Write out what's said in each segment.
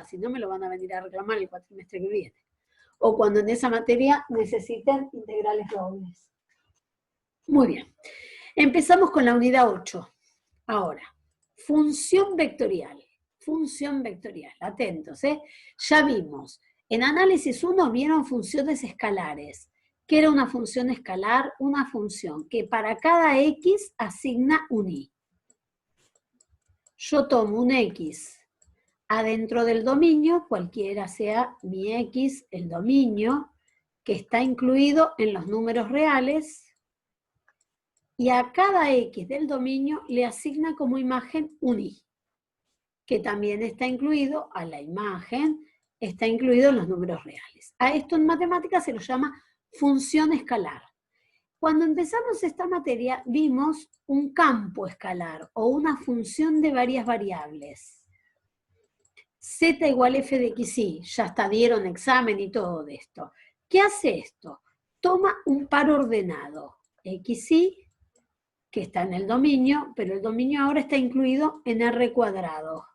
baja, si no me lo van a venir a reclamar el cuatrimestre que viene. O cuando en esa materia necesiten integrales dobles. Muy bien. Empezamos con la unidad 8. Ahora, función vectorial. Función vectorial, atentos, ¿eh? Ya vimos. En análisis 1 vieron funciones escalares. ¿Qué era una función escalar? Una función que para cada x asigna un y. Yo tomo un x adentro del dominio, cualquiera sea mi x, el dominio, que está incluido en los números reales, y a cada x del dominio le asigna como imagen un y, que también está incluido a la imagen, está incluido en los números reales. A esto en matemáticas se lo llama función escalar. Cuando empezamos esta materia vimos un campo escalar o una función de varias variables. Z igual f de xy, ya hasta dieron examen y todo de esto. ¿Qué hace esto? Toma un par ordenado, xy, que está en el dominio, pero el dominio ahora está incluido en R cuadrado.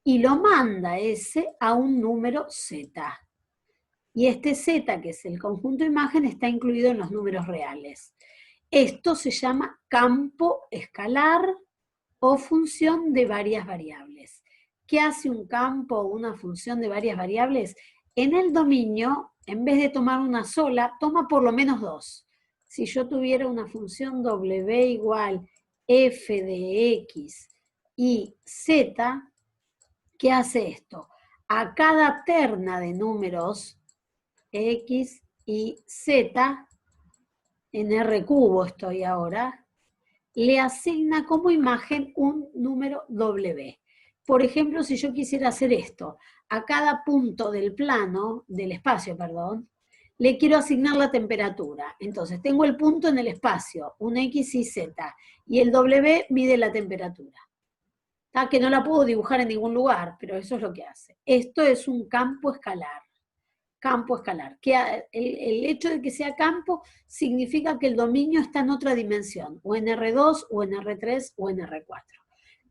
Y lo manda ese a un número z. Y este z, que es el conjunto imagen, está incluido en los números reales. Esto se llama campo escalar o función de varias variables. ¿Qué hace un campo o una función de varias variables? En el dominio, en vez de tomar una sola, toma por lo menos dos. Si yo tuviera una función w igual f de x y z, ¿qué hace esto? A cada terna de números x y z, en R cubo estoy ahora, le asigna como imagen un número w. Por ejemplo, si yo quisiera hacer esto, a cada punto del plano, del espacio, perdón, le quiero asignar la temperatura. Entonces, tengo el punto en el espacio, un x y z, y el w mide la temperatura. ¿Está? Que no la puedo dibujar en ningún lugar, pero eso es lo que hace. Esto es un campo escalar. Campo escalar. Que el hecho de que sea campo significa que el dominio está en otra dimensión, o en R2, o en R3, o en R4.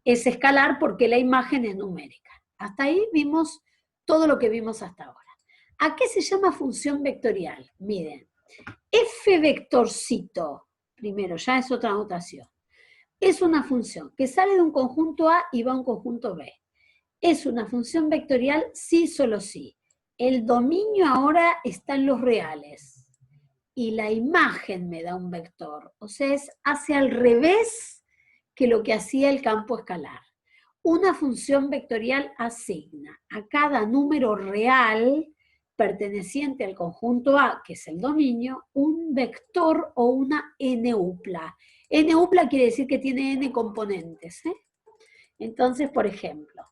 Es escalar porque la imagen es numérica. Hasta ahí vimos todo lo que vimos hasta ahora. ¿A qué se llama función vectorial? Miren, f vectorcito, primero, ya es otra notación. Es una función que sale de un conjunto A y va a un conjunto B. Es una función vectorial sí, solo sí. El dominio ahora está en los reales y la imagen me da un vector. O sea, hace al revés que lo que hacía el campo escalar. Una función vectorial asigna a cada número real perteneciente al conjunto A, que es el dominio, un vector o una n-upla. N-upla quiere decir que tiene n componentes, ¿eh? Entonces, por ejemplo,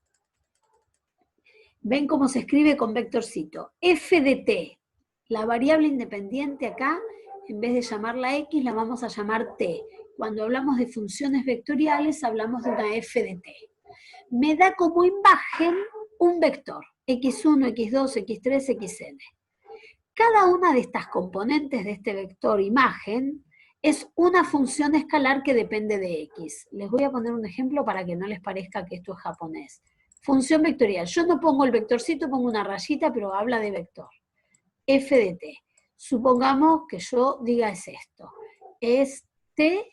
ven cómo se escribe con vectorcito. F de t, la variable independiente acá, en vez de llamarla x, la vamos a llamar t. Cuando hablamos de funciones vectoriales, hablamos de una f de t. Me da como imagen un vector, x1, x2, x3, xn. Cada una de estas componentes de este vector imagen es una función escalar que depende de x. Les voy a poner un ejemplo para que no les parezca que esto es japonés. Función vectorial. Yo no pongo el vectorcito, pongo una rayita, pero habla de vector. F de t. Supongamos que yo diga es esto. Es t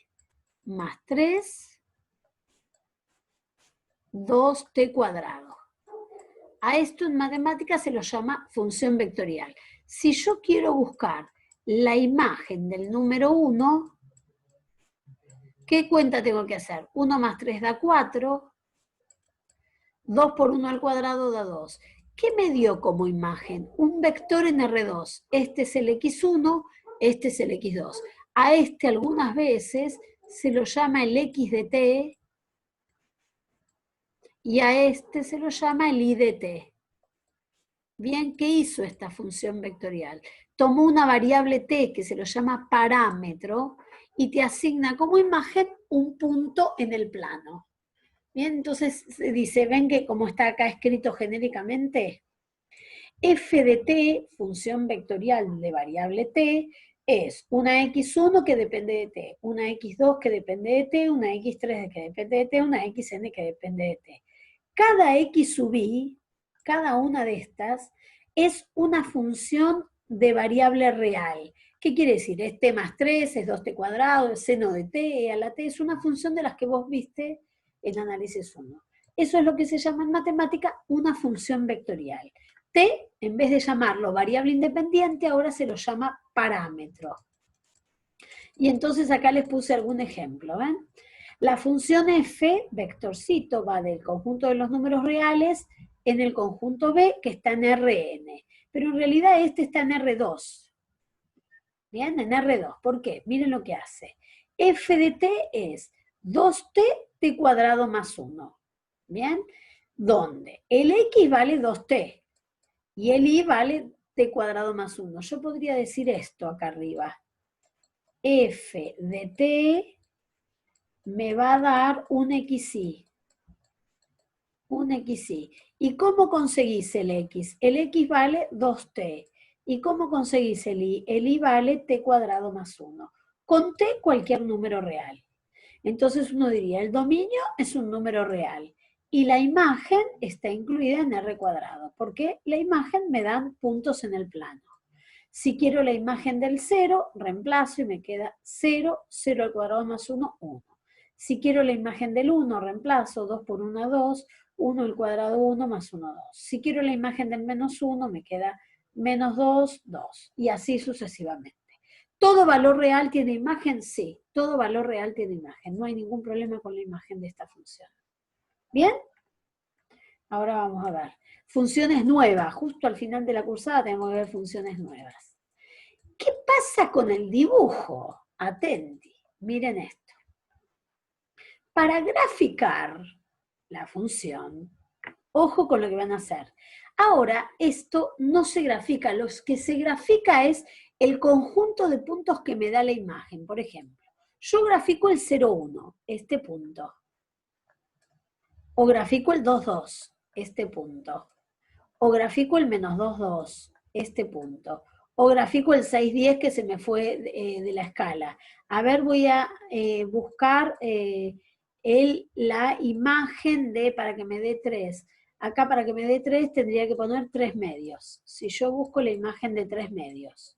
más 3, 2t cuadrado. A esto en matemáticas se lo llama función vectorial. Si yo quiero buscar la imagen del número 1, ¿qué cuenta tengo que hacer? 1 más 3 da 4, 2 por 1 al cuadrado da 2. ¿Qué me dio como imagen? Un vector en R2. Este es el X1, este es el X2. A este algunas veces se lo llama el X de t y a este se lo llama el Y de t. Bien, ¿qué hizo esta función vectorial? Tomó una variable t que se lo llama parámetro y te asigna como imagen un punto en el plano. Bien, entonces se dice, ven que como está acá escrito genéricamente, f de t, función vectorial de variable t, es una x1 que depende de t, una x2 que depende de t, una x3 que depende de t, una xn que depende de t. Cada x sub i cada una de estas es una función de variable real. ¿Qué quiere decir? Es t más 3, es 2t cuadrado, es seno de t, e a la t, es una función de las que vos viste en análisis 1. Eso es lo que se llama en matemática una función vectorial. T, en vez de llamarlo variable independiente, ahora se lo llama parámetro. Y entonces acá les puse algún ejemplo, ¿ven? La función f, vectorcito, va del conjunto de los números reales en el conjunto B, que está en Rn. Pero en realidad este está en R2. ¿Bien? En R2. ¿Por qué? Miren lo que hace. F de t es 2t, t cuadrado más 1. ¿Bien? Donde el x vale 2t y el y vale t cuadrado más 1. Yo podría decir esto acá arriba. F de t me va a dar un xy. Un xy. ¿Y cómo conseguís el x? El x vale 2t. ¿Y cómo conseguís el y? El y vale t cuadrado más 1. Con t cualquier número real. Entonces uno diría, el dominio es un número real. Y la imagen está incluida en R cuadrado. Porque la imagen me dan puntos en el plano. Si quiero la imagen del 0, reemplazo y me queda 0, 0 al cuadrado más 1, 1. Si quiero la imagen del 1, reemplazo 2 por 1, 2, 1 al cuadrado 1 más 1, 2. Si quiero la imagen del menos 1, me queda menos 2, 2. Y así sucesivamente. ¿Todo valor real tiene imagen? Sí, todo valor real tiene imagen. No hay ningún problema con la imagen de esta función. ¿Bien? Ahora vamos a ver. Funciones nuevas. Justo al final de la cursada tenemos que ver funciones nuevas. ¿Qué pasa con el dibujo? Atenti, miren esto. Para graficar la función, ojo con lo que van a hacer. Ahora, esto no se grafica, lo que se grafica es el conjunto de puntos que me da la imagen. Por ejemplo, yo grafico el 0,1, este punto. O grafico el 2,2, este punto. O grafico el menos 2,2, este punto. O grafico el 6,10 que se me fue de la escala. A ver, voy a buscar la imagen de, para que me dé 3. Acá para que me dé 3 tendría que poner 3 medios. Si yo busco la imagen de 3 medios,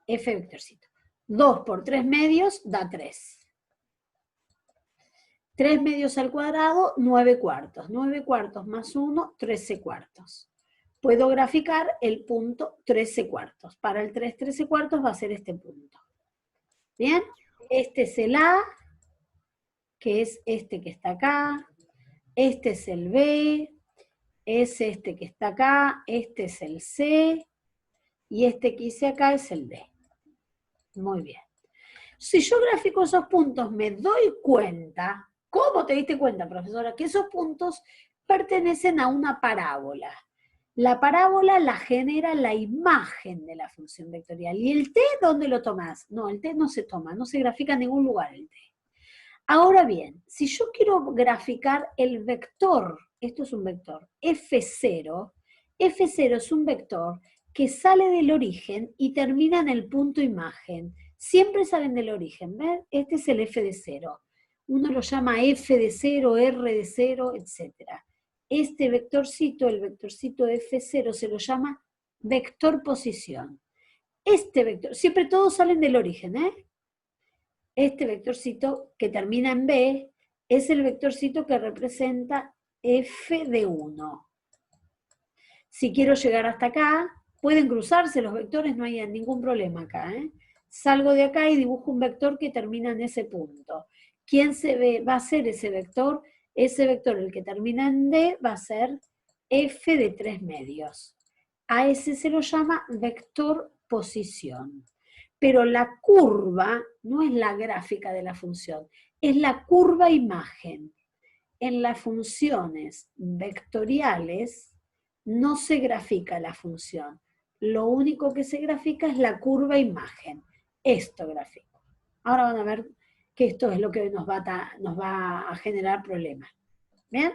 F vectorcito. 2 por 3 medios da 3. 3 medios al cuadrado, 9 cuartos. 9 cuartos más 1, 13 cuartos. Puedo graficar el punto 13 cuartos. Para el 3, 13 cuartos va a ser este punto. ¿Bien? Este es el A, que es este que está acá. Este es el B, es este que está acá. Este es el C. Y este que hice acá es el D. Muy bien. Si yo grafico esos puntos, me doy cuenta. ¿Cómo te diste cuenta, profesora? Que esos puntos pertenecen a una parábola. La parábola la genera la imagen de la función vectorial. ¿Y el t dónde lo tomás? No, el t no se toma, no se grafica en ningún lugar el t. Ahora bien, si yo quiero graficar el vector, esto es un vector, F0, F0 es un vector que sale del origen y termina en el punto imagen. Siempre salen del origen, ¿ven? Este es el f de 0. Uno lo llama f de 0, r de 0, etc. Este vectorcito, el vectorcito f0, se lo llama vector posición. Este vector, siempre todos salen del origen, ¿eh? Este vectorcito que termina en b es el vectorcito que representa f de 1. Si quiero llegar hasta acá, pueden cruzarse los vectores, no hay ningún problema acá, ¿eh? Salgo de acá y dibujo un vector que termina en ese punto. ¿Quién va a ser ese vector? Ese vector, el que termina en D, va a ser f de 3 medios. A ese se lo llama vector posición. Pero la curva no es la gráfica de la función, es la curva imagen. En las funciones vectoriales no se grafica la función. Lo único que se grafica es la curva imagen. Esto grafico. Ahora van a ver que esto es lo que nos va a generar problemas. ¿Bien?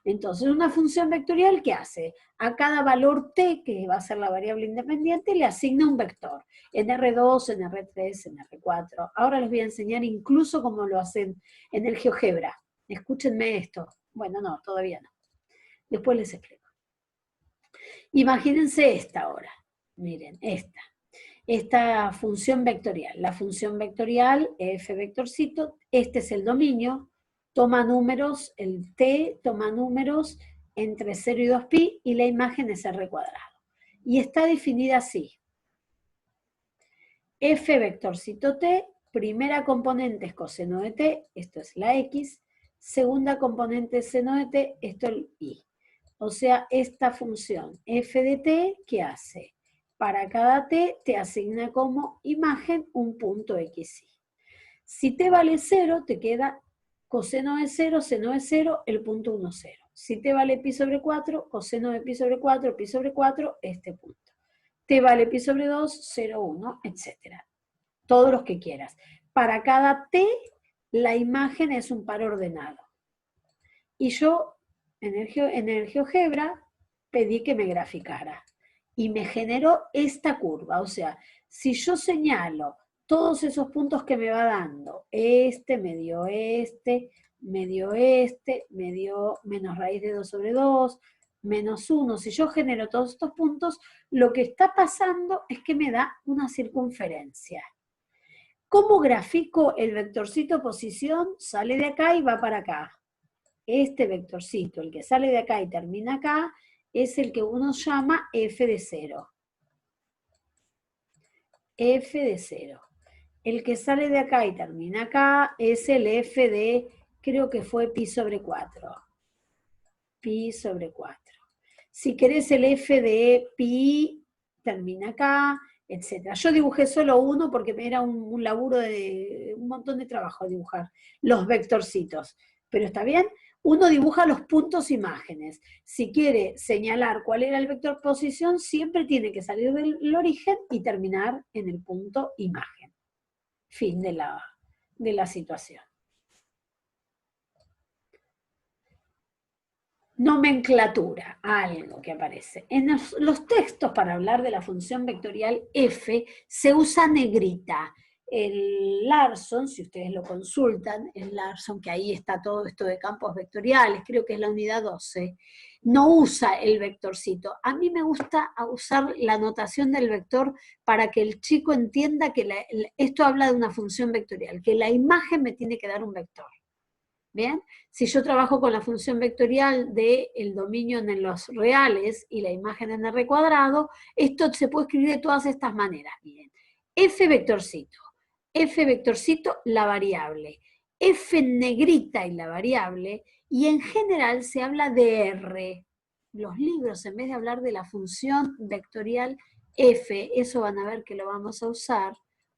Entonces, una función vectorial, ¿qué hace? A cada valor t, que va a ser la variable independiente, le asigna un vector. En R2, en R3, en R4. Ahora les voy a enseñar incluso cómo lo hacen en el GeoGebra. Escúchenme esto. Bueno, no, todavía no. Después les explico. Imagínense esta ahora. Miren, esta función vectorial. La función vectorial, f vectorcito, este es el dominio, toma números, el t toma números entre 0 y 2pi y la imagen es r cuadrado. Y está definida así. F vectorcito t, primera componente es coseno de t, esto es la x, segunda componente es seno de t, esto es el y. O sea, esta función f de t, ¿qué hace? Para cada t te asigna como imagen un punto xy. Si t vale 0, te queda coseno de 0, seno de 0, el punto 1, 0. Si t vale pi sobre 4, coseno de pi sobre 4, pi sobre 4, este punto. T vale pi sobre 2, 0, 1, etc. Todos los que quieras. Para cada t, la imagen es un par ordenado. Y yo, en el GeoGebra, pedí que me graficara. Y me generó esta curva. O sea, si yo señalo todos esos puntos que me va dando, me dio me dio menos raíz de 2 sobre 2, menos 1. Si yo genero todos estos puntos, lo que está pasando es que me da una circunferencia. ¿Cómo grafico el vectorcito posición? Sale de acá y va para acá. Este vectorcito, el que sale de acá y termina acá, es el que uno llama f de 0. F de 0. El que sale de acá y termina acá es el f de, creo que fue pi sobre 4. Pi sobre 4. Si querés el f de pi, termina acá, etc. Yo dibujé solo uno porque era un laburo de un montón de trabajo dibujar los vectorcitos. Pero está bien, uno dibuja los puntos imágenes. Si quiere señalar cuál era el vector posición, siempre tiene que salir del origen y terminar en el punto imagen. Fin de la situación. Nomenclatura, algo que aparece. En los textos para hablar de la función vectorial f se usa negrita. El Larson, si ustedes lo consultan, el Larson, que ahí está todo esto de campos vectoriales, creo que es la unidad 12, no usa el vectorcito. A mí me gusta usar la notación del vector para que el chico entienda que esto habla de una función vectorial, que la imagen me tiene que dar un vector. ¿Bien? Si yo trabajo con la función vectorial del dominio en los reales y la imagen en R cuadrado, esto se puede escribir de todas estas maneras. Miren, f vectorcito, la variable, f en negrita y la variable, y en general se habla de R. Los libros, en vez de hablar de la función vectorial f, eso van a ver que lo vamos a usar,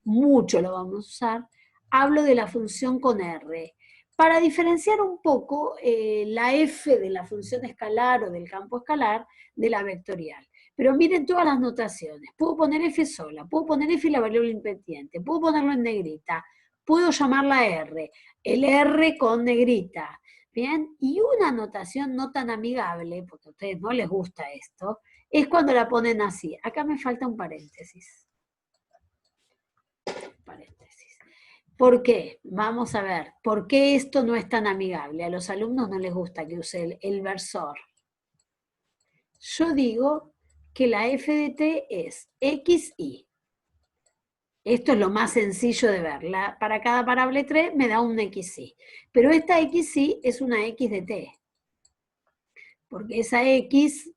mucho lo vamos a usar, hablo de la función con R. Para diferenciar un poco la f de la función escalar o del campo escalar de la vectorial. Pero miren todas las notaciones. Puedo poner f sola, puedo poner f y la variable independiente, puedo ponerlo en negrita, puedo llamarla r, el r con negrita. ¿Bien? Y una notación no tan amigable, porque a ustedes no les gusta esto, es cuando la ponen así. Acá me falta un paréntesis. ¿Por qué? Vamos a ver, ¿por qué esto no es tan amigable? A los alumnos no les gusta que use el versor. Yo digo que la f de t es xy. Esto es lo más sencillo de ver. Para cada variable 3 me da un xy. Pero esta xy es una x de t. Porque esa x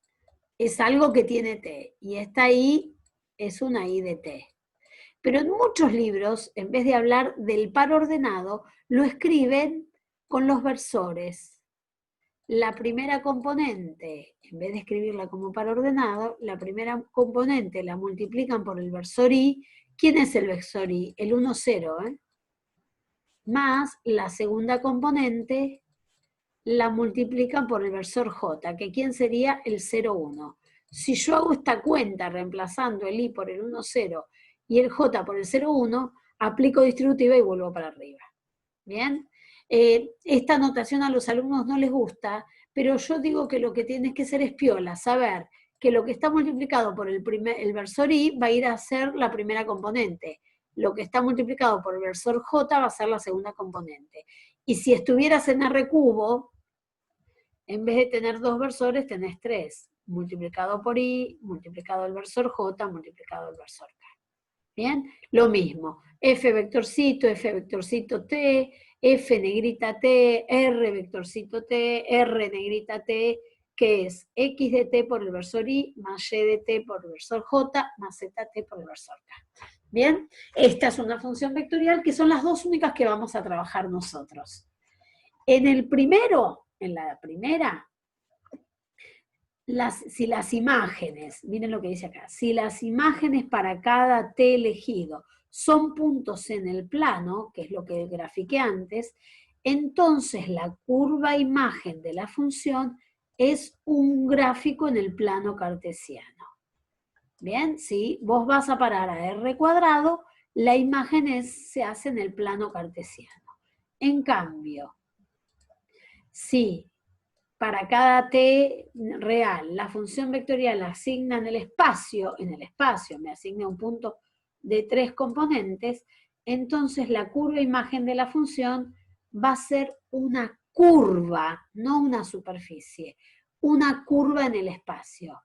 es algo que tiene t. Y esta y es una y de t. Pero en muchos libros, en vez de hablar del par ordenado, lo escriben con los versores. La primera componente, en vez de escribirla como par ordenado, la primera componente la multiplican por el versor i. ¿Quién es el versor i? El 1, 0, Más la segunda componente la multiplican por el versor j, que ¿quién sería? El 0, 1. Si yo hago esta cuenta reemplazando el i por el 1, 0 y el j por el 0, 1, aplico distributiva y vuelvo para arriba. ¿Bien? Esta notación a los alumnos no les gusta, pero yo digo que lo que tienes que hacer es piola, saber que lo que está multiplicado por el versor i va a ir a ser la primera componente. Lo que está multiplicado por el versor j va a ser la segunda componente. Y si estuvieras en R cubo, En vez de tener 2 versores, tenés 3. Multiplicado por I, multiplicado el versor J, multiplicado el versor K. ¿Bien? Lo mismo. F vectorcito T, F negrita T, R vectorcito T, R negrita T, que es X de T por el versor I, más Y de T por el versor J, más ZT por el versor K. ¿Bien? Esta es una función vectorial que son las dos únicas que vamos a trabajar nosotros. En el primero, en la primera, si las imágenes, miren lo que dice acá, si las imágenes para cada T elegido son puntos en el plano, que es lo que grafiqué antes, entonces la curva imagen de la función es un gráfico en el plano cartesiano. Bien, si vos vas a parar a R cuadrado, la imagen se hace en el plano cartesiano. En cambio, si para cada t real la función vectorial la asigna en el espacio me asigna un punto de 3 componentes, entonces la curva imagen de la función va a ser una curva, no una superficie, una curva en el espacio.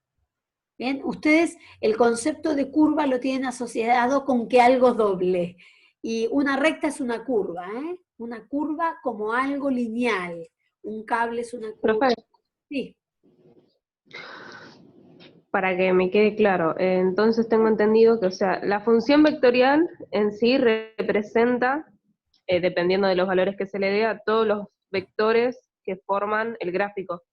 Bien, ustedes el concepto de curva lo tienen asociado con que algo es doble, y una recta es una curva, ¿eh? Una curva como algo lineal, un cable es una curva. Profe, Sí. para que me quede claro, entonces tengo entendido que, o sea, la función vectorial en sí representa, dependiendo de los valores que se le dé, a todos los vectores que forman el gráfico.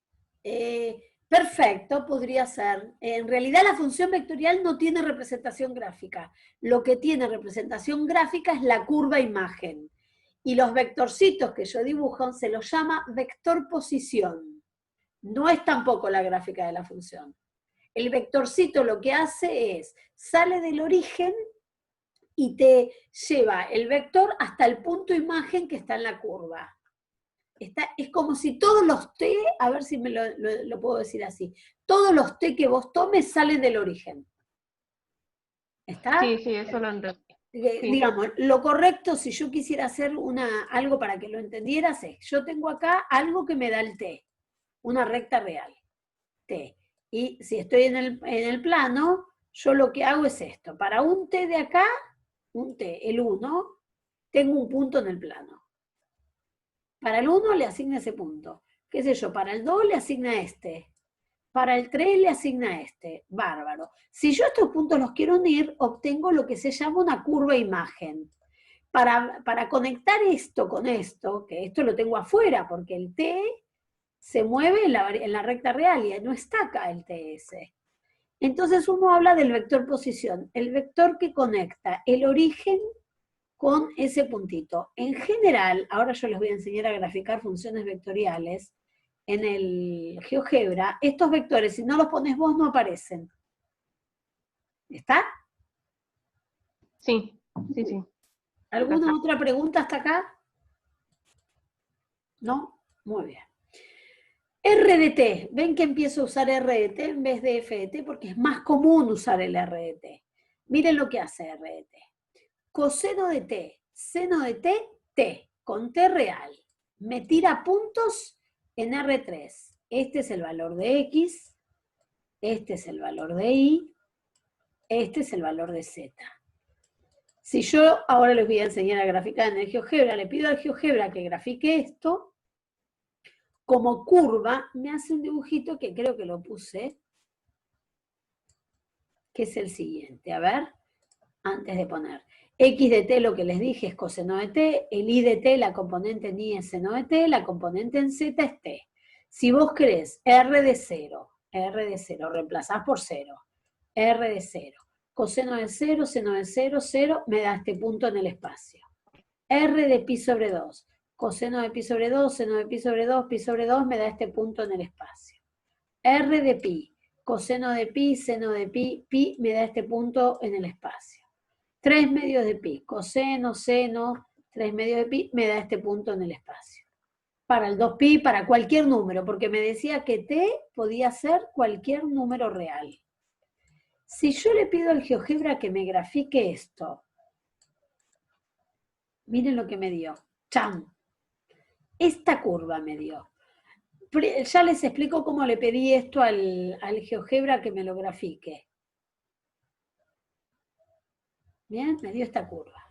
Perfecto, podría ser. En realidad la función vectorial no tiene representación gráfica. Lo que tiene representación gráfica es la curva imagen. Y los vectorcitos que yo dibujo se los llama vector posición. No es tampoco la gráfica de la función. El vectorcito lo que hace es, sale del origen y te lleva el vector hasta el punto imagen que está en la curva. Es como si todos los T, a ver si me lo puedo decir así, todos los T que vos tomes salen del origen. ¿Está? Sí, eso lo entendí. Sí. Digamos, lo correcto, si yo quisiera hacer algo para que lo entendieras, es, yo tengo acá algo que me da el T, una recta real, T. Y si estoy en el plano, yo lo que hago es esto. Para un T de acá, un T, el 1, tengo un punto en el plano. Para el 1 le asigna ese punto. ¿Qué sé yo? Para el 2 le asigna este. Para el 3 le asigna este. Bárbaro. Si yo estos puntos los quiero unir, obtengo lo que se llama una curva imagen. Para conectar esto con esto, que esto lo tengo afuera, porque el T se mueve en la recta real y no está acá el TS. Entonces uno habla del vector posición, el vector que conecta el origen con ese puntito. En general, ahora yo les voy a enseñar a graficar funciones vectoriales en el GeoGebra. Estos vectores, si no los pones vos, no aparecen. ¿Está? Sí. ¿Alguna otra pregunta hasta acá? ¿No? Muy bien. RDT, ven que empiezo a usar RDT en vez de FDT porque es más común usar el RDT. Miren lo que hace RDT. Coseno de T, seno de T, T, con T real. Me tira puntos en R3. Este es el valor de X, este es el valor de Y, este es el valor de Z. Si yo ahora les voy a enseñar a graficar en el GeoGebra, le pido al GeoGebra que grafique esto, como curva, me hace un dibujito que creo que lo puse, que es el siguiente. A ver, antes de poner. X de t, lo que les dije, es coseno de t, el y de t, la componente en y es seno de t, la componente en z es t. Si vos querés r de 0, reemplazás por 0, r de 0, coseno de 0, seno de 0, 0, me da este punto en el espacio. R de pi sobre 2, coseno de pi sobre 2, seno de pi sobre 2, pi sobre 2, me da este punto en el espacio. R de pi, coseno de pi, seno de pi, pi, me da este punto en el espacio. 3 medios de pi, coseno, seno, 3 medios de pi, me da este punto en el espacio. Para el 2pi, para cualquier número, porque me decía que t podía ser cualquier número real. Si yo le pido al GeoGebra que me grafique esto, miren lo que me dio. ¡Chan! Esta curva me dio. Ya les explico cómo le pedí esto al GeoGebra que me lo grafique. Bien, me dio esta curva.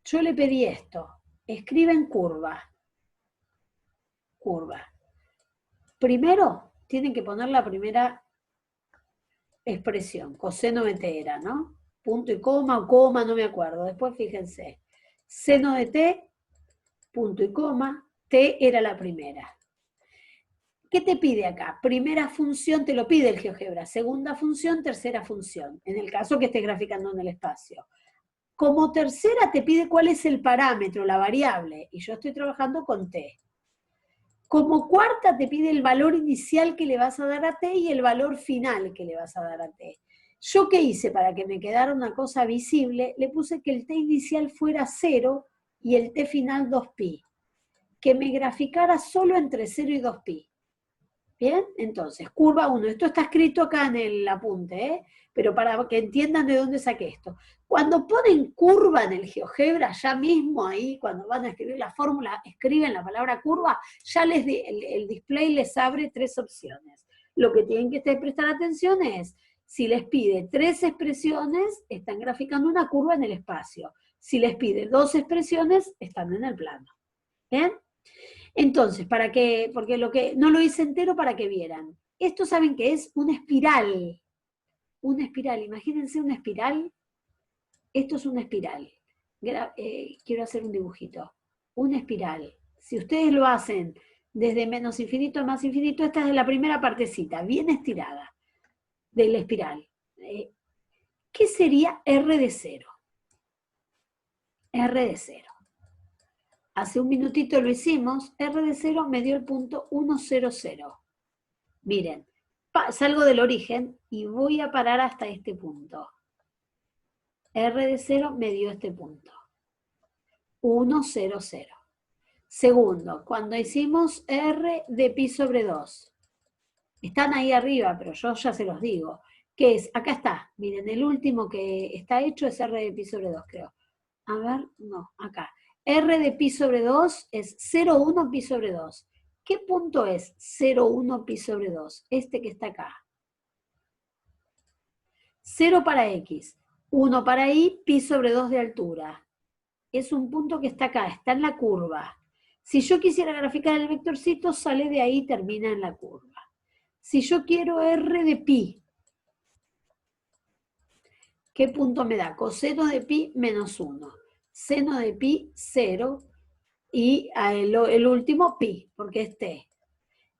Yo le pedí esto. Escriben curva. Curva. Primero, tienen que poner la primera expresión, coseno de t era, ¿no? Punto y coma o coma, no me acuerdo. Después fíjense. Seno de t, punto y coma, t era la primera. ¿Qué te pide acá? Primera función te lo pide el GeoGebra, segunda función, tercera función, en el caso que estés graficando en el espacio. Como tercera te pide cuál es el parámetro, la variable, y yo estoy trabajando con t. Como cuarta te pide el valor inicial que le vas a dar a t y el valor final que le vas a dar a t. ¿Yo qué hice para que me quedara una cosa visible? Le puse que el t inicial fuera 0 y el t final 2pi. Que me graficara solo entre 0 y 2pi. ¿Bien? Entonces, curva 1. Esto está escrito acá en el apunte, ¿eh? Pero para que entiendan de dónde saqué esto. Cuando ponen curva en el GeoGebra, ya mismo ahí, cuando van a escribir la fórmula, escriben la palabra curva, ya el display les abre 3 opciones. Lo que tienen que prestar atención es, si les pide 3 expresiones, están graficando una curva en el espacio. Si les pide 2 expresiones, están en el plano. ¿Bien? Entonces, porque no lo hice entero para que vieran. Esto saben que es una espiral. Una espiral, imagínense una espiral. Esto es una espiral. Quiero hacer un dibujito. Una espiral. Si ustedes lo hacen desde menos infinito a más infinito, esta es la primera partecita, bien estirada, de la espiral. ¿Qué sería R de 0? R de 0. Hace un minutito lo hicimos, R de 0 me dio el punto 1, 0, 0. Miren, salgo del origen y voy a parar hasta este punto. R de 0 me dio este punto. 1, 0, 0. Segundo, cuando hicimos R de pi sobre 2. Están ahí arriba, pero yo ya se los digo. ¿Qué es? Acá está. Miren, el último que está hecho es R de pi sobre 2, creo. A ver, no, acá. R de pi sobre 2 es 0,1 pi sobre 2. ¿Qué punto es 0,1 pi sobre 2? Este que está acá. 0 para x, 1 para y, pi sobre 2 de altura. Es un punto que está acá, está en la curva. Si yo quisiera graficar el vectorcito, sale de ahí y termina en la curva. Si yo quiero R de pi, ¿qué punto me da? Coseno de pi menos 1. Seno de pi, 0. Y el último, pi, porque es t.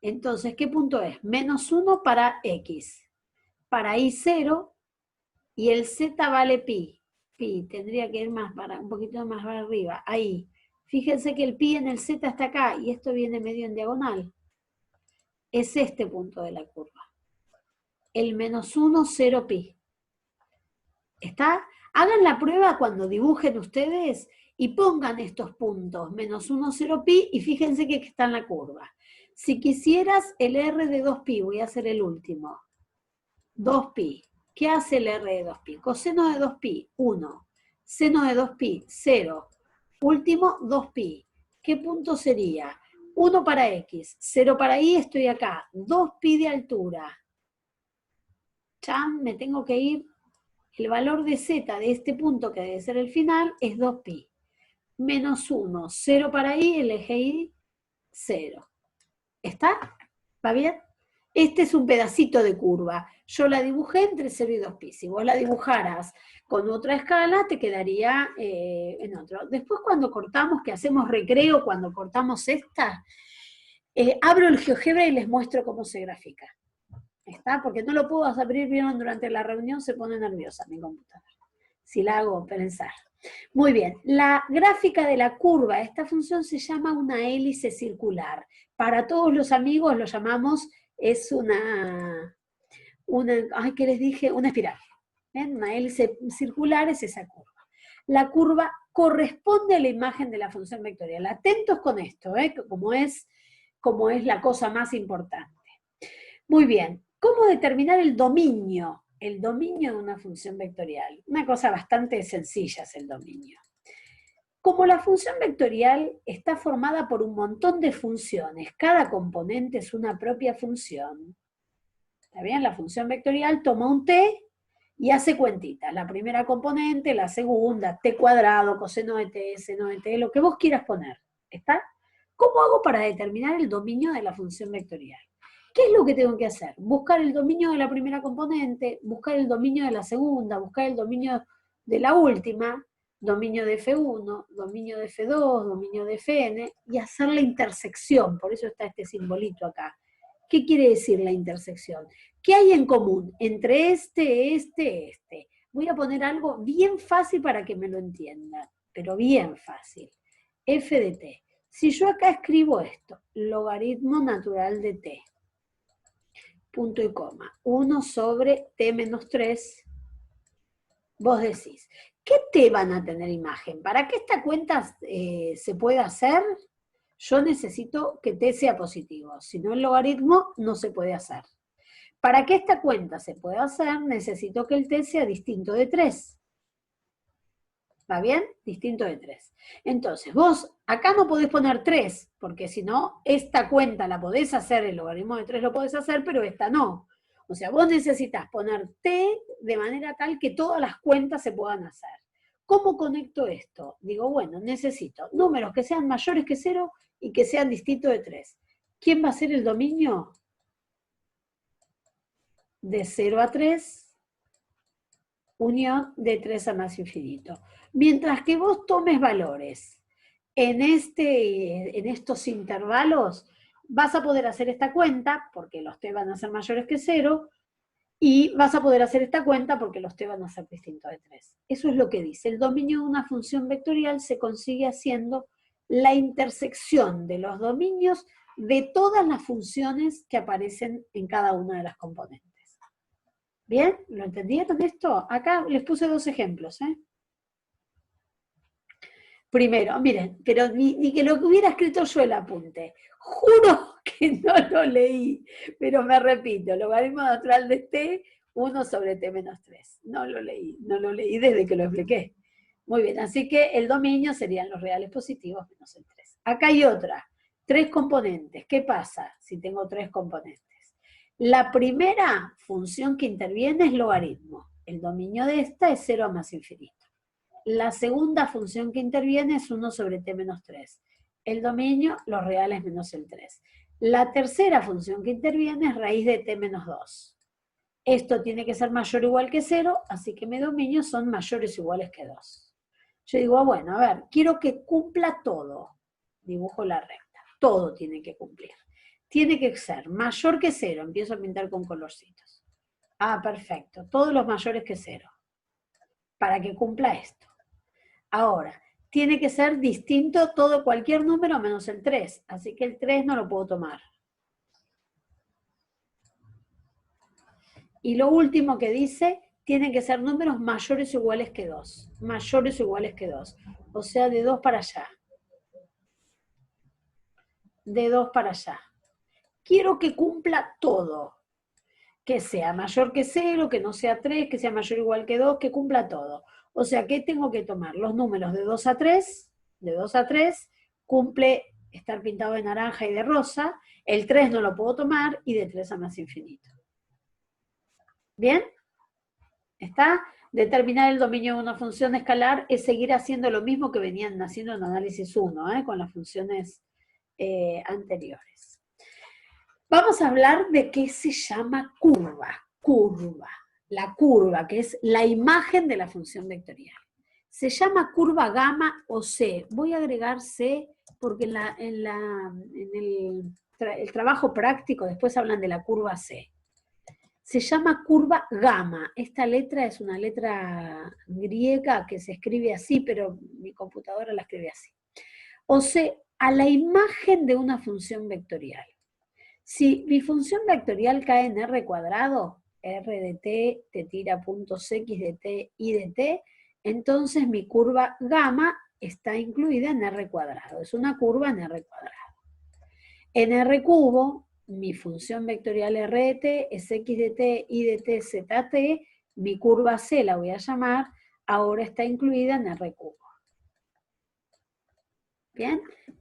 Entonces, ¿qué punto es? Menos 1 para x. Para y 0, y el z vale pi. Pi, tendría que ir un poquito más para arriba. Ahí. Fíjense que el pi en el z está acá, y esto viene medio en diagonal. Es este punto de la curva. El menos 1, 0 pi. ¿Está? Hagan la prueba cuando dibujen ustedes y pongan estos puntos, menos 1, 0 pi, y fíjense que está en la curva. Si quisieras el R de 2pi, voy a hacer el último. 2pi. ¿Qué hace el R de 2pi? Coseno de 2pi, 1. Seno de 2pi, 0. Último, 2pi. ¿Qué punto sería? 1 para x, 0 para y, estoy acá. 2pi de altura. Chan, me tengo que ir. El valor de z de este punto, que debe ser el final, es 2pi. Menos 1, 0 para y, el eje y, 0. ¿Está? ¿Va bien? Este es un pedacito de curva. Yo la dibujé entre 0 y 2pi. Si vos la dibujaras con otra escala, te quedaría en otro. Después cuando cortamos, que hacemos recreo, cuando cortamos esta, abro el GeoGebra y les muestro cómo se grafica. ¿Está? Porque no lo puedo abrir bien durante la reunión, se pone nerviosa mi computadora. Si la hago pensar. Muy bien, la gráfica de la curva, esta función se llama una hélice circular. Para todos los amigos lo llamamos, es ¿qué les dije? Una espiral. ¿Ven? Una hélice circular es esa curva. La curva corresponde a la imagen de la función vectorial. Atentos con esto, como es la cosa más importante. Muy bien, ¿cómo determinar el dominio? El dominio de una función vectorial. Una cosa bastante sencilla es el dominio. Como la función vectorial está formada por un montón de funciones, cada componente es una propia función. ¿Está bien? La función vectorial toma un t y hace cuentitas. La primera componente, la segunda, t cuadrado, coseno de t, seno de t, lo que vos quieras poner. ¿Está? ¿Cómo hago para determinar el dominio de la función vectorial? ¿Qué es lo que tengo que hacer? Buscar el dominio de la primera componente, buscar el dominio de la segunda, buscar el dominio de la última, dominio de F1, dominio de F2, dominio de Fn, y hacer la intersección. Por eso está este simbolito acá. ¿Qué quiere decir la intersección? ¿Qué hay en común entre este? Voy a poner algo bien fácil para que me lo entiendan, pero bien fácil. F de t. Si yo acá escribo esto, logaritmo natural de t, punto y coma, 1 sobre t menos 3, vos decís, ¿qué t van a tener imagen? Para que esta cuenta se pueda hacer, yo necesito que t sea positivo, si no el logaritmo no se puede hacer. Para que esta cuenta se pueda hacer, necesito que el t sea distinto de 3. ¿Va bien? Distinto de 3. Entonces, vos acá no podés poner 3, porque si no, esta cuenta la podés hacer, el logaritmo de 3 lo podés hacer, pero esta no. O sea, vos necesitas poner t de manera tal que todas las cuentas se puedan hacer. ¿Cómo conecto esto? Digo, bueno, necesito números que sean mayores que 0 y que sean distintos de 3. ¿Quién va a ser el dominio? De 0 a 3, unión de 3 a más infinito. Mientras que vos tomes valores en estos intervalos, vas a poder hacer esta cuenta, porque los t van a ser mayores que 0, y vas a poder hacer esta cuenta porque los t van a ser distintos de 3. Eso es lo que dice. El dominio de una función vectorial se consigue haciendo la intersección de los dominios de todas las funciones que aparecen en cada una de las componentes. ¿Bien? ¿Lo entendieron esto? Acá les puse 2 ejemplos, ¿eh? Primero, miren, pero ni que lo hubiera escrito yo el apunte. Juro que no lo leí, pero me repito, logaritmo natural de t, 1 sobre t menos 3. No lo leí desde que lo expliqué. Muy bien, así que el dominio serían los reales positivos menos el 3. Acá hay otra, 3 componentes. ¿Qué pasa si tengo 3 componentes? La primera función que interviene es logaritmo. El dominio de esta es 0 a más infinito. La segunda función que interviene es 1 sobre t menos 3. El dominio, los reales menos el 3. La tercera función que interviene es raíz de t menos 2. Esto tiene que ser mayor o igual que 0, así que mis dominios son mayores o iguales que 2. Yo digo, bueno, a ver, quiero que cumpla todo. Dibujo la recta. Todo tiene que cumplir. Tiene que ser mayor que 0. Empiezo a pintar con colorcitos. Ah, perfecto. Todos los mayores que 0. Para que cumpla esto. Ahora, tiene que ser distinto todo, cualquier número menos el 3. Así que el 3 no lo puedo tomar. Y lo último que dice, tienen que ser números mayores o iguales que 2. Mayores o iguales que 2. O sea, de 2 para allá. De 2 para allá. Quiero que cumpla todo. Que sea mayor que 0, que no sea 3, que sea mayor o igual que 2, que cumpla todo. O sea, ¿qué tengo que tomar? Los números de 2 a 3, cumple estar pintado de naranja y de rosa, el 3 no lo puedo tomar, y de 3 a más infinito. ¿Bien? ¿Está? Determinar el dominio de una función escalar es seguir haciendo lo mismo que venían haciendo en análisis 1, con las funciones anteriores. Vamos a hablar de qué se llama curva. La curva, que es la imagen de la función vectorial. Se llama curva gamma o C. Voy a agregar C porque en el trabajo práctico después hablan de la curva C. Se llama curva gamma. Esta letra es una letra griega que se escribe así, pero mi computadora la escribe así. O sea, a la imagen de una función vectorial. Si mi función vectorial cae en R cuadrado, R de t, te tira puntos X de t, Y de t, entonces mi curva gamma está incluida en R cuadrado. Es una curva en R cuadrado. En R cubo, mi función vectorial R de t es X de t, Y de t, Z de t, mi curva C la voy a llamar, ahora está incluida en R cubo. Bien,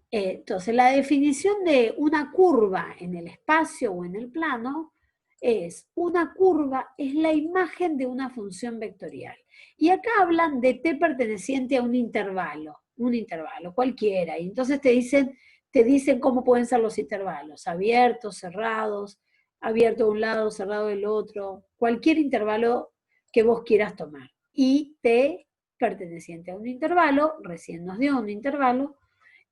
entonces la definición de una curva en el espacio o en el plano es, una curva es la imagen de una función vectorial. Y acá hablan de t perteneciente a un intervalo cualquiera. Y entonces te dicen cómo pueden ser los intervalos, abiertos, cerrados, abierto de un lado, cerrado del otro, cualquier intervalo que vos quieras tomar. Y t perteneciente a un intervalo, recién nos dio un intervalo,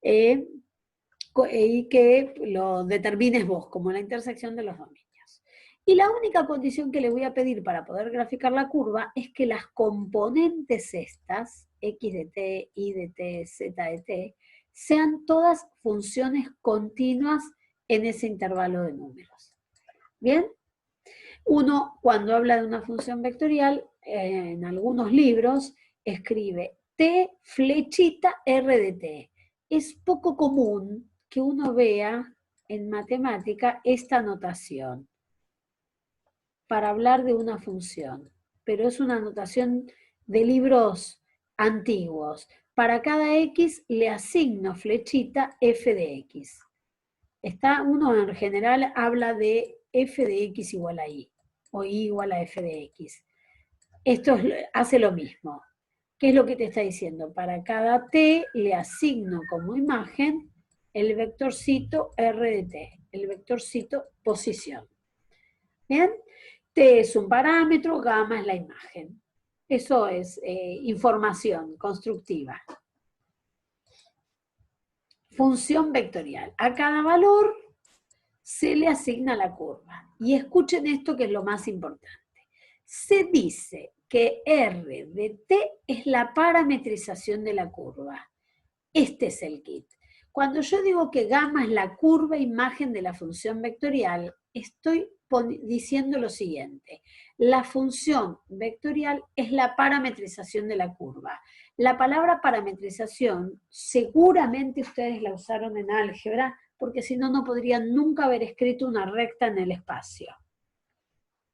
y que lo determines vos, como la intersección de los dominios. Y la única condición que le voy a pedir para poder graficar la curva es que las componentes estas, x de t, y de t, z de t, sean todas funciones continuas en ese intervalo de números. ¿Bien? Uno, cuando habla de una función vectorial, en algunos libros, escribe t flechita r de t. Es poco común que uno vea en matemática esta notación para hablar de una función, pero es una notación de libros antiguos. Para cada x le asigno flechita f de x. Uno en general habla de f de x igual a y, o y igual a f de x. Esto hace lo mismo. ¿Qué es lo que te está diciendo? Para cada t le asigno como imagen el vectorcito r de t, el vectorcito posición. ¿Bien? T es un parámetro, gamma es la imagen. Eso es información constructiva. Función vectorial. A cada valor se le asigna la curva. Y escuchen esto que es lo más importante. Se dice que R de t es la parametrización de la curva. Este es el kit. Cuando yo digo que gamma es la curva imagen de la función vectorial, estoy diciendo lo siguiente. La función vectorial es la parametrización de la curva. La palabra parametrización seguramente ustedes la usaron en álgebra, porque si no, no podrían nunca haber escrito una recta en el espacio.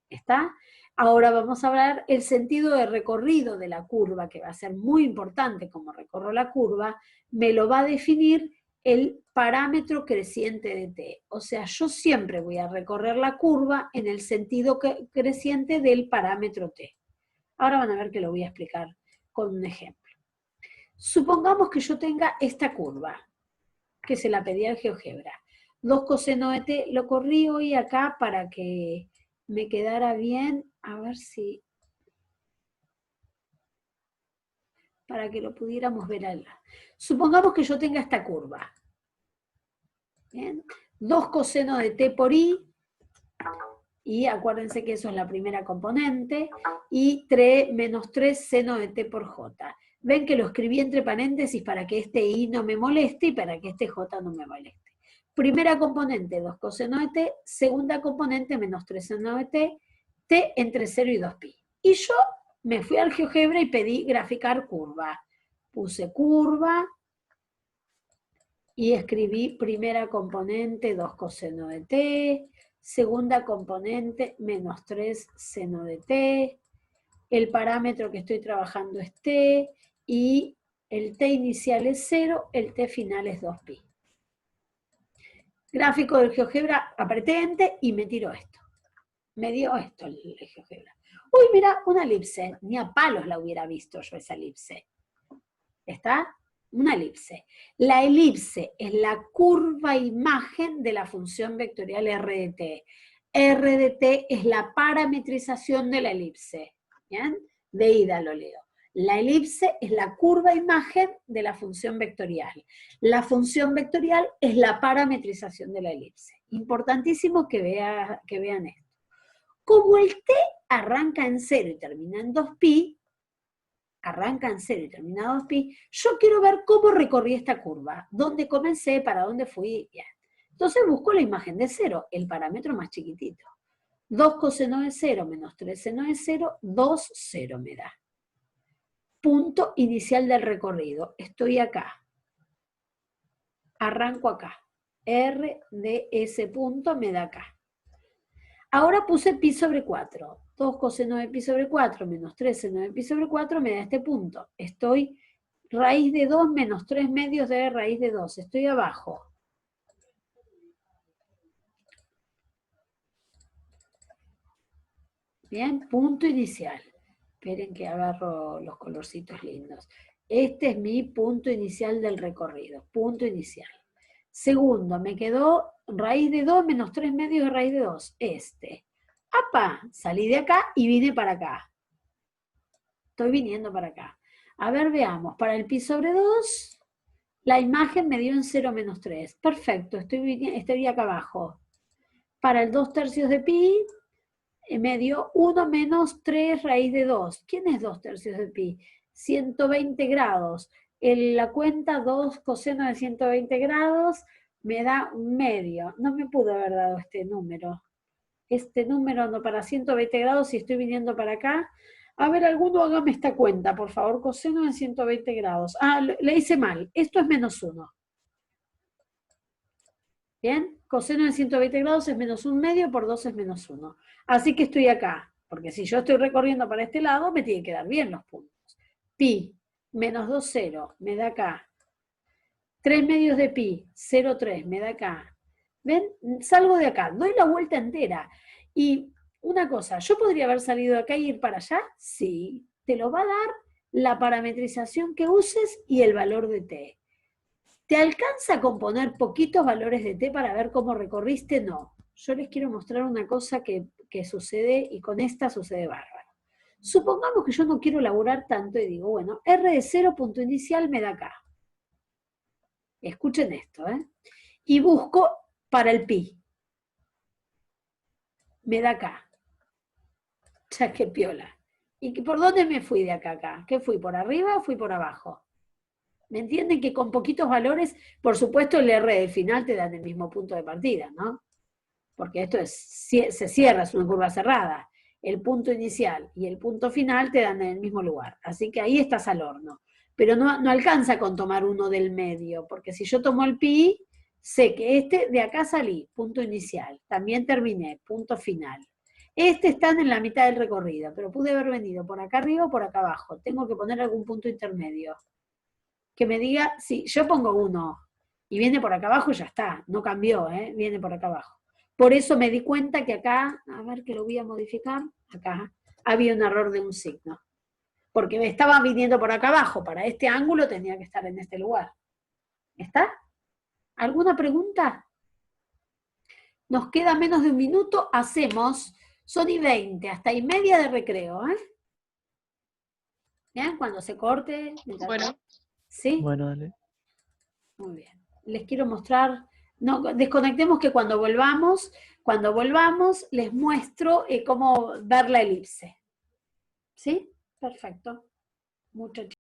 ¿Está? Ahora vamos a hablar el sentido de recorrido de la curva, que va a ser muy importante como recorro la curva, me lo va a definir el parámetro creciente de t. O sea, yo siempre voy a recorrer la curva en el sentido creciente del parámetro t. Ahora van a ver que lo voy a explicar con un ejemplo. Supongamos que yo tenga esta curva, que se la pedí al GeoGebra. 2 coseno de t, lo corrí hoy acá para que me quedara bien, a ver si, para que lo pudiéramos ver allá. Supongamos que yo tenga esta curva. ¿Bien? 2 coseno de t por i, y acuérdense que eso es la primera componente, y menos 3 seno de t por j. Ven que lo escribí entre paréntesis para que este i no me moleste y para que este j no me moleste. Primera componente, 2 coseno de t. Segunda componente, menos 3 seno de t. T entre 0 y 2pi. Y yo me fui al GeoGebra y pedí graficar curva. Puse curva y escribí primera componente, 2 coseno de t. Segunda componente, menos 3 seno de t. El parámetro que estoy trabajando es t. Y el t inicial es 0, el t final es 2pi. Gráfico del GeoGebra, apreté Enter y me tiró esto. Me dio esto el GeoGebra. Uy, mira, una elipse. Ni a palos la hubiera visto yo esa elipse. ¿Está? Una elipse. La elipse es la curva imagen de la función vectorial R de t. R de t es la parametrización de la elipse. ¿Bien? De ida lo leo. La elipse es la curva imagen de la función vectorial. La función vectorial es la parametrización de la elipse. Importantísimo que vean esto. Como el t arranca en 0 y termina en 2pi, yo quiero ver cómo recorrí esta curva, dónde comencé, para dónde fui, bien. Entonces busco la imagen de 0, el parámetro más chiquitito. 2 coseno de 0 menos 3 seno de 0, 2, 0 me da. Punto inicial del recorrido, estoy acá. Arranco acá. R de ese punto me da acá. Ahora puse pi sobre 4. 2 coseno de pi sobre 4 menos 3 seno de pi sobre 4 me da este punto. Estoy raíz de 2 menos 3 medios de raíz de 2. Estoy abajo. Bien, punto inicial. Esperen que agarro los colorcitos lindos. Este es mi punto inicial del recorrido. Punto inicial. Segundo, me quedó raíz de 2 menos 3 medios de raíz de 2. Este. ¡Apa! Salí de acá y vine para acá. Estoy viniendo para acá. A ver, veamos. Para el pi sobre 2, la imagen me dio en 0 menos 3. Perfecto, estoy acá abajo. Para el 2 tercios de pi, me dio 1 menos 3 raíz de 2. ¿Quién es 2 tercios de pi? 120 grados. En la cuenta 2 coseno de 120 grados me da un medio. No me pudo haber dado este número. Este número no para 120 grados, si estoy viniendo para acá. A ver, alguno hágame esta cuenta, por favor. Coseno de 120 grados. Ah, le hice mal. Esto es menos 1. ¿Bien? Coseno de 120 grados es menos 1 medio, por 2 es menos 1. Así que estoy acá, porque si yo estoy recorriendo para este lado, me tienen que dar bien los puntos. Pi, menos 2, 0, me da acá. 3 medios de pi, 0,3, me da acá. ¿Ven? Salgo de acá, doy la vuelta entera. Y una cosa, ¿yo podría haber salido de acá y ir para allá? Sí, te lo va a dar la parametrización que uses y el valor de t. ¿Te alcanza con poner poquitos valores de t para ver cómo recorriste? No. Yo les quiero mostrar una cosa que sucede, y con esta sucede bárbaro. Supongamos que yo no quiero laburar tanto y digo, bueno, R de 0 punto inicial me da acá. Escuchen esto, ¿eh? Y busco para el pi. Me da acá. Ya que piola. ¿Y por dónde me fui de acá a acá? ¿Qué fui? ¿Por arriba o fui por abajo? ¿Me entienden que con poquitos valores, por supuesto el R del final te dan el mismo punto de partida, ¿no? Porque esto se cierra, es una curva cerrada. El punto inicial y el punto final te dan en el mismo lugar. Así que ahí estás al horno. Pero no alcanza con tomar uno del medio, porque si yo tomo el pi, sé que de acá salí, punto inicial. También terminé, punto final. Están en la mitad del recorrido, pero pude haber venido por acá arriba o por acá abajo. Tengo que poner algún punto intermedio. Que me diga, sí, yo pongo 1 y viene por acá abajo, ya está, no cambió, viene por acá abajo. Por eso me di cuenta que acá, a ver que lo voy a modificar, acá había un error de un signo. Porque me estaba viniendo por acá abajo, para este ángulo tenía que estar en este lugar. ¿Está? ¿Alguna pregunta? Nos queda menos de un minuto, hacemos, son y 20, hasta y media de recreo, ¿Bien? Cuando se corte. Bueno. ¿Sí? Bueno, dale. Muy bien. Les quiero mostrar, no, desconectemos que cuando volvamos les muestro cómo ver la elipse. ¿Sí? Perfecto. Mucho